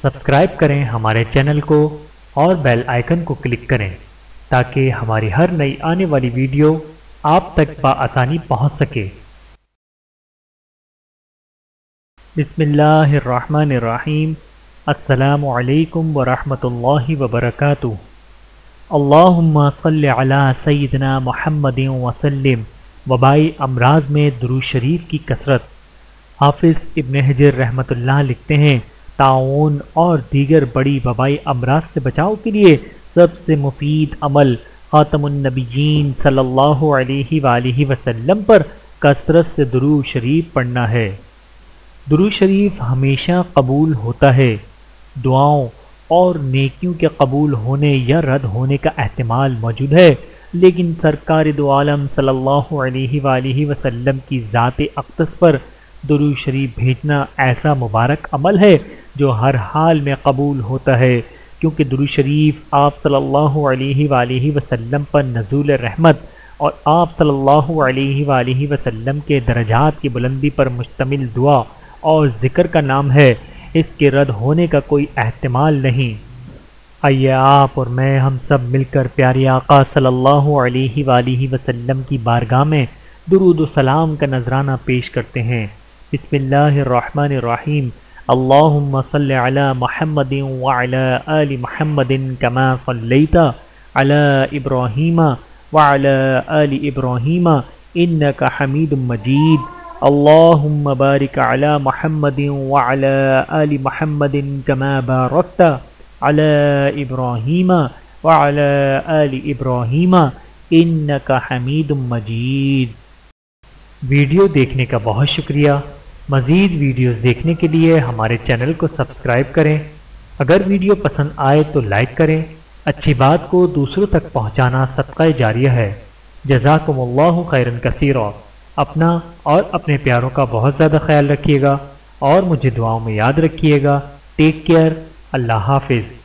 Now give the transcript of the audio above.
Subscribe کریں ہمارے channel کو اور بیل آئیکن کو کلک کریں تاکہ ہماری ہر نئی آنے والی ویڈیو آپ تک بآسانی پہنچ سکے۔ بسم اللہ الرحمن الرحیم۔ السلام علیکم ورحمۃ اللہ وبرکاتہ۔ اللہم صلی علی سیدنا محمد وسلم۔ وبائی امراض میں درود شریف کی کثرت۔ حافظ ابن حجر رحمۃ اللہ لکھتے ہیں، طاعون اور دیگر بڑی وبائی امراض سے بچاؤ کے لیے سب سے مفید عمل خاتم النبیین صلی اللہ علیہ وآلہ وسلم پر کثرت سے درود شریف پڑھنا ہے۔ درود شریف ہمیشہ قبول ہوتا ہے۔ دعاؤں اور نیکیوں کے قبول ہونے یا رد ہونے کا احتمال موجود ہے، لیکن سرکار دو عالم صلی اللہ علیہ وآلہ وسلم کی ذات اقدس پر درود شریف بھیجنا ایسا مبارک عمل ہے جو ہر حال میں قبول ہوتا ہے، کیونکہ درود شریف آپ صلی اللہ علیہ وآلہ وسلم پر نزول رحمت اور آپ صلی اللہ علیہ وآلہ وسلم کے درجات کی بلندی پر مشتمل دعا اور ذکر کا نام ہے۔ اس کے رد ہونے کا کوئی احتمال نہیں۔ آئیے آپ اور میں ہم سب مل کر پیارے آقا صلی اللہ علیہ وآلہ وسلم کی بارگاہ میں درود و سلام کا نذرانہ پیش کرتے ہیں۔ بسم اللہ الرحمن الرحیم۔ اللہم صلی علی محمد وعلی آل محمد کما صلیت علی ابراہیم وعلی آل ابراہیم انک حمید مجید۔ اللہم بارک علی محمد وعلی آل محمد کما بارکت علی ابراہیم وعلی آل ابراہیم انک حمید مجید۔ ویڈیو دیکھنے کا بہت شکریہ۔ مزید ویڈیوز دیکھنے کے لیے ہمارے چینل کو سبسکرائب کریں۔ اگر ویڈیو پسند آئے تو لائک کریں۔ اچھی بات کو دوسروں تک پہنچانا صدقہ جاریہ ہے۔ جزاکم اللہ خیرا کثیرا۔ اپنا اور اپنے پیاروں کا بہت زیادہ خیال رکھیے گا اور مجھے دعاؤں میں یاد رکھیے گا۔ Take care. اللہ حافظ۔